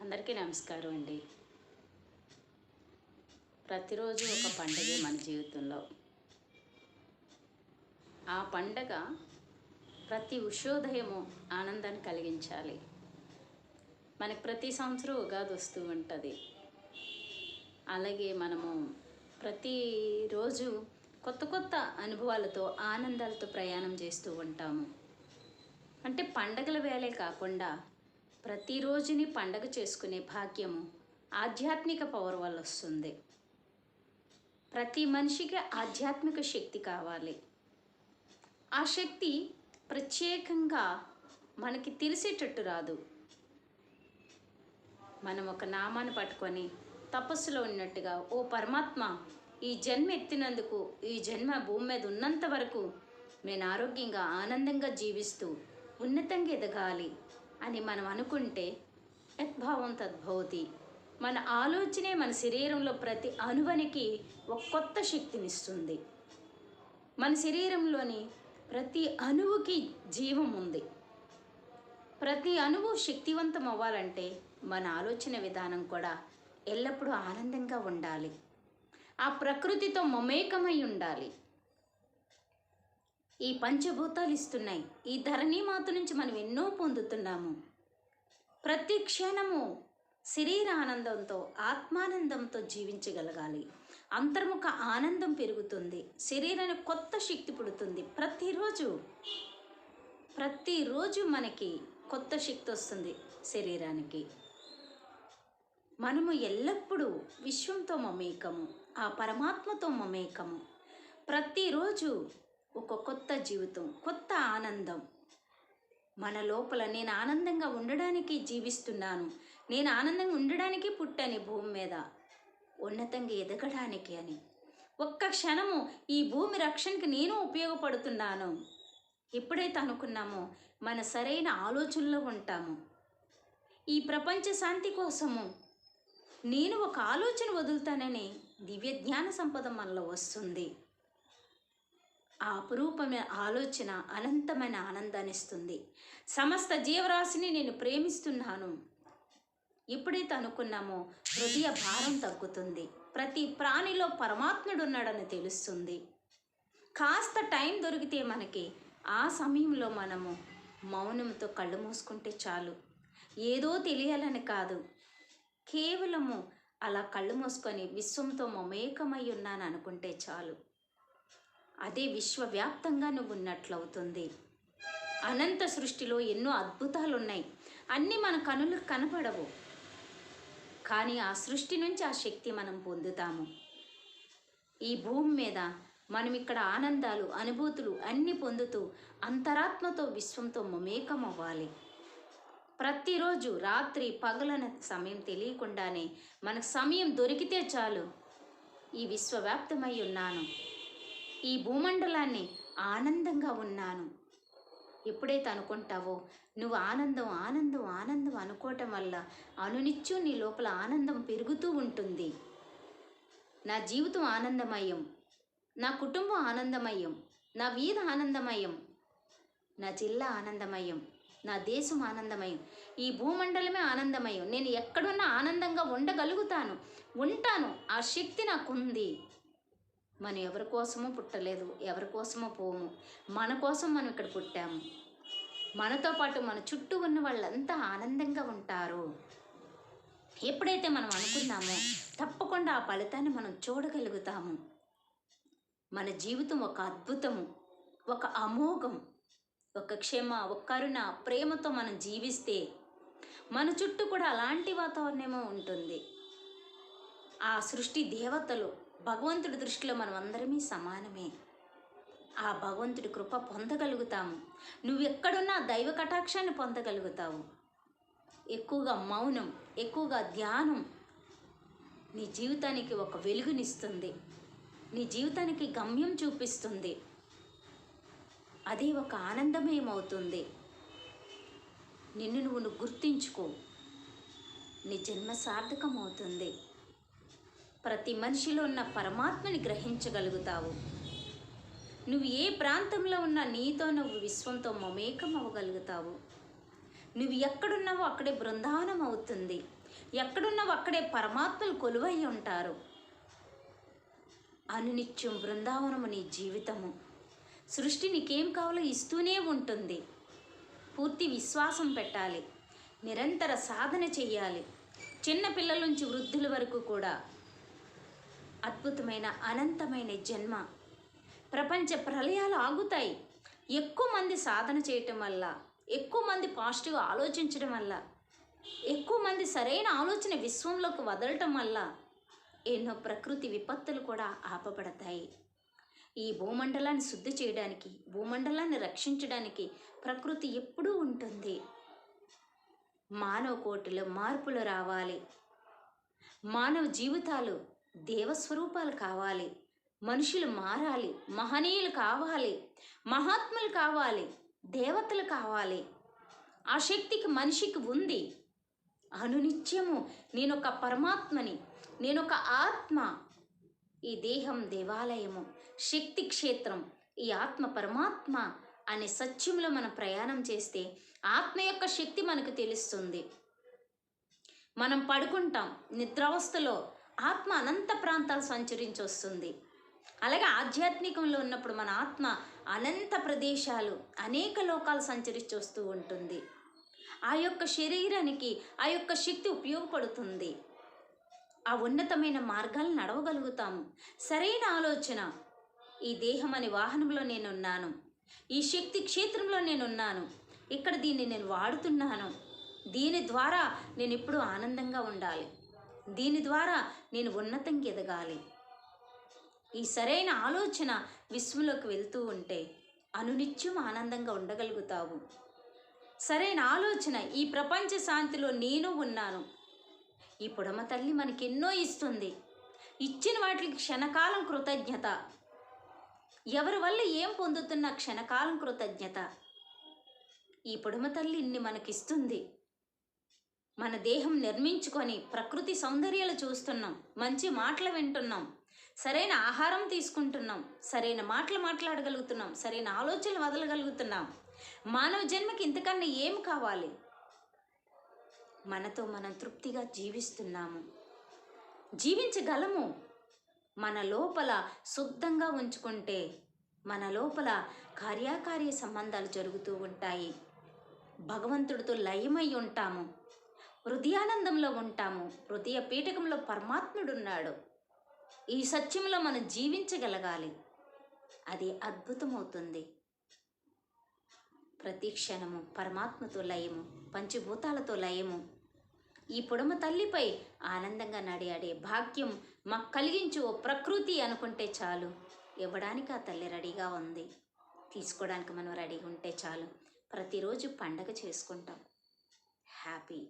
అందరికీ నమస్కారం అండి. ప్రతిరోజు ఒక పండుగే మన జీవితంలో. ఆ పండగ ప్రతి ఉషోదయము ఆనందాన్ని కలిగించాలి. మనకి ప్రతి సంవత్సరం ఉగాది వస్తూ ఉంటుంది. అలాగే మనము ప్రతిరోజు కొత్త కొత్త అనుభవాలతో ఆనందాలతో ప్రయాణం చేస్తూ ఉంటాము. అంటే పండగల వేళే కాకుండా ప్రతిరోజుని పండగ చేసుకునే భాగ్యము ఆధ్యాత్మిక పవర్ వల్ల వస్తుంది. ప్రతి మనిషికి ఆధ్యాత్మిక శక్తి కావాలి. ఆ శక్తి ప్రత్యేకంగా మనకి తెలిసేటట్టు రాదు. మనం ఒక నామాన్ని పట్టుకొని తపస్సులో ఉన్నట్టుగా, ఓ పరమాత్మ, ఈ జన్మ ఎత్తినందుకు, ఈ జన్మ భూమి మీద ఉన్నంత వరకు నేను ఆరోగ్యంగా ఆనందంగా జీవిస్తూ ఉన్నతంగా ఎదగాలి అని మనం అనుకుంటే యద్భావం తద్భవతి. మన ఆలోచనే మన శరీరంలో ప్రతి అణువనికి ఒక కొత్త శక్తినిస్తుంది. మన శరీరంలోని ప్రతి అణువుకి జీవం ఉంది. ప్రతి అణువు శక్తివంతం అవ్వాలంటే మన ఆలోచన విధానం కూడా ఎల్లప్పుడూ ఆనందంగా ఉండాలి. ఆ ప్రకృతితో మమేకమై ఉండాలి. ఈ పంచభూతాలు ఇస్తున్నాయి. ఈ ధరణీమాత నుంచి మనం ఎన్నో పొందుతున్నాము. ప్రతి క్షణము శరీర ఆనందంతో, ఆత్మానందంతో జీవించగలగాలి. అంతర్ముఖ ఆనందం పెరుగుతుంది. శరీరానికి కొత్త శక్తి పుడుతుంది. ప్రతిరోజు మనకి కొత్త శక్తి వస్తుంది శరీరానికి. మనము ఎల్లప్పుడూ విశ్వంతో మమేకము, ఆ పరమాత్మతో మమేకము. ప్రతిరోజు ఒక కొత్త జీవితం, కొత్త ఆనందం మన లోపల. నేను ఆనందంగా ఉండడానికి జీవిస్తున్నాను, నేను ఆనందంగా ఉండడానికి పుట్టాను భూమి మీద, ఉన్నతంగా ఎదగడానికి అని. ఒక్క క్షణము ఈ భూమి రక్షణకి నేను ఉపయోగపడుతున్నాను ఎప్పుడైతే అనుకున్నామో మన సరైన ఆలోచనలో ఉంటాము. ఈ ప్రపంచ శాంతి కోసము నేను ఒక ఆలోచన వదులుతానని దివ్య జ్ఞాన సంపద మనలో వస్తుంది. ఆ అపురూపమైన ఆలోచన అనంతమైన ఆనందాన్ని ఇస్తుంది. సమస్త జీవరాశిని నేను ప్రేమిస్తున్నాను ఎప్పుడైతే అనుకున్నామో హృదయ భారం తగ్గుతుంది. ప్రతి ప్రాణిలో పరమాత్ముడు ఉన్నాడని తెలుస్తుంది. కాస్త టైం దొరికితే మనకి ఆ సమయంలో మనము మౌనంతో కళ్ళు మూసుకుంటే చాలు. ఏదో తెలియాలని కాదు, కేవలము అలా కళ్ళు మూసుకొని విశ్వంతో మమేకమై ఉన్నాను అనుకుంటే చాలు. అదే విశ్వవ్యాప్తంగా నువ్వు ఉన్నట్లవుతుంది. అనంత సృష్టిలో ఎన్నో అద్భుతాలు ఉన్నాయి. అన్నీ మన కనులకు కనపడవు, కానీ ఆ సృష్టి నుంచి ఆ శక్తి మనం పొందుతాము. ఈ భూమి మీద మనం ఇక్కడ ఆనందాలు, అనుభూతులు అన్నీ పొందుతూ అంతరాత్మతో విశ్వంతో మమేకం అవ్వాలి. ప్రతిరోజు రాత్రి పగలన సమయం తెలియకుండానే మనకు సమయం దొరికితే చాలు, ఈ విశ్వవ్యాప్తమై ఉన్నాను, ఈ భూమండలాన్ని ఆనందంగా ఉన్నాను ఎప్పుడైతే అనుకుంటావో నువ్వు ఆనందం ఆనందం ఆనందం అనుకోవటం వల్ల అనునిత్యం నీ లోపల ఆనందం పెరుగుతూ ఉంటుంది. నా జీవితం ఆనందమయం, నా కుటుంబం ఆనందమయం, నా వీధి ఆనందమయం, నా జిల్లా ఆనందమయం, నా దేశం ఆనందమయం, ఈ భూమండలమే ఆనందమయం. నేను ఎక్కడున్నా ఆనందంగా ఉంటాను. ఆ శక్తి నాకుంది. మనం ఎవరి కోసమో పుట్టలేదు, ఎవరి కోసమో పోము. మన కోసం మనం ఇక్కడ పుట్టాము. మనతో పాటు మన చుట్టూ ఉన్న వాళ్ళంతా ఆనందంగా ఉంటారు. ఎప్పుడైతే మనం అనుకున్నామో తప్పకుండా ఆ ఫలితాన్ని మనం చూడగలుగుతాము. మన జీవితం ఒక అద్భుతము, ఒక అమోఘం, ఒక క్షమ, ఒక కరుణ, ప్రేమతో మనం జీవిస్తే మన చుట్టూ కూడా అలాంటి వాతావరణమే ఉంటుంది. ఆ సృష్టి దేవతలు, భగవంతుడి దృష్టిలో మనం అందరమీ సమానమే. ఆ భగవంతుడి కృప పొందగలుగుతాము. నువ్వు ఎక్కడున్నా దైవ కటాక్షాన్ని పొందగలుగుతావు. ఎక్కువగా మౌనం, ఎక్కువగా ధ్యానం నీ జీవితానికి ఒక వెలుగునిస్తుంది. నీ జీవితానికి గమ్యం చూపిస్తుంది. అది ఒక ఆనందమయమవుతుంది. నిన్ను నువ్వు గుర్తించుకో, నీ జన్మ సార్థకమవుతుంది. ప్రతి మనిషిలో ఉన్న పరమాత్మని గ్రహించగలుగుతావు. నువ్వు ఏ ప్రాంతంలో ఉన్నా నీతో నువ్వు విశ్వంతో మమేకం అవ్వగలుగుతావు. నువ్వు ఎక్కడున్నావో అక్కడే బృందావనం అవుతుంది. ఎక్కడున్నావు అక్కడే పరమాత్మలు కొలువై ఉంటారు. అనునిత్యం బృందావనము నీ జీవితము. సృష్టి నీకేం కావాలో ఇస్తూనే ఉంటుంది. పూర్తి విశ్వాసం పెట్టాలి, నిరంతర సాధన చెయ్యాలి. చిన్న పిల్లల నుంచి వృద్ధుల వరకు కూడా అద్భుతమైన అనంతమైన జన్మ. ప్రపంచ ప్రళయాలు ఆగుతాయి. ఎక్కువ మంది సాధన చేయటం వల్ల, ఎక్కువ మంది పాజిటివ్గా ఆలోచించడం వల్ల, ఎక్కువ మంది సరైన ఆలోచన విశ్వంలోకి వదలటం వల్ల ఎన్నో ప్రకృతి విపత్తులు కూడా ఆపబడతాయి. ఈ భూమండలాన్ని శుద్ధి చేయడానికి, భూమండలాన్ని రక్షించడానికి ప్రకృతి ఎప్పుడూ ఉంటుంది. మానవ కోటిలో మార్పులు రావాలి. మానవ జీవితాలు దేవస్వరూపాలు కావాలి. మనుషులు మారాలి, మహనీయులు కావాలి, మహాత్ములు కావాలి, దేవతలు కావాలి. ఆ శక్తికి మనిషికి ఉంది. అనునిత్యము నేనొక పరమాత్మని, నేనొక ఆత్మ. ఈ దేహం దేవాలయము, శక్తి క్షేత్రం, ఈ ఆత్మ పరమాత్మ అనే సత్యంలో మనం ప్రయాణం చేస్తే ఆత్మ యొక్క శక్తి మనకు తెలుస్తుంది. మనం పడుకుంటాం, నిద్రావస్థలో ఆత్మ అనంత ప్రాంతాలు సంచరించి వస్తుంది. అలాగే ఆధ్యాత్మికంలో ఉన్నప్పుడు మన ఆత్మ అనంత ప్రదేశాలు, అనేక లోకాలు సంచరించి వస్తూ ఉంటుంది. ఆ యొక్క శరీరానికి ఆ యొక్క శక్తి ఉపయోగపడుతుంది. ఆ ఉన్నతమైన మార్గాలు నడవగలుగుతాము. సరైన ఆలోచన, ఈ దేహం అనే వాహనంలో నేనున్నాను, ఈ శక్తి క్షేత్రంలో నేనున్నాను, ఇక్కడ దీన్ని నేను వాడుతున్నాను, దీని ద్వారా నేను ఎప్పుడూ ఆనందంగా ఉండాలి, దీని ద్వారా నేను ఉన్నతంగా ఎదగాలి. ఈ సరైన ఆలోచన విశ్వంలోకి వెళ్తూ ఉంటే అనునిత్యం ఆనందంగా ఉండగలుగుతావు. సరైన ఆలోచన, ఈ ప్రపంచ శాంతిలో నేను ఉన్నాను. ఈ పుడమ తల్లి మనకెన్నో ఇస్తుంది. ఇచ్చిన వాటికి క్షణకాలం కృతజ్ఞత. ఎవరి వల్ల ఏం పొందుతున్న క్షణకాలం కృతజ్ఞత. ఈ పుడమ తల్లి ఇన్ని మనకిస్తుంది. మన దేహం నిర్మించుకొని ప్రకృతి సౌందర్యాలు చూస్తున్నాం, మంచి మాటలు వింటున్నాం, సరైన ఆహారం తీసుకుంటున్నాం, సరైన మాటలు మాట్లాడగలుగుతున్నాం, సరైన ఆలోచనలు వదలగలుగుతున్నాం. మానవ జన్మకి ఇంతకన్నా ఏం కావాలి? మనతో మనం తృప్తిగా జీవిస్తున్నాము, జీవించగలము. మన లోపల శుద్ధంగా ఉంచుకుంటే మన లోపల కార్యాకార్య సంబంధాలు జరుగుతూ ఉంటాయి. భగవంతుడితో లయమై ఉంటాము, హృదయానందంలో ఉంటాము. హృదయ పీఠకంలో పరమాత్ముడున్నాడు. ఈ సత్యంలో మనం జీవించగలగాలి. అది అద్భుతమవుతుంది. ప్రతి క్షణము పరమాత్మతో లయము, పంచభూతాలతో లయము. ఈ పుడమ తల్లిపై ఆనందంగా నడియాడే భాగ్యం మాకు కలిగించు ఓ ప్రకృతి అనుకుంటే చాలు. ఇవ్వడానికి ఆ తల్లి రెడీగా ఉంది, తీసుకోవడానికి మనం రెడీగా ఉంటే చాలు. ప్రతిరోజు పండగ చేసుకుంటాం. హ్యాపీ.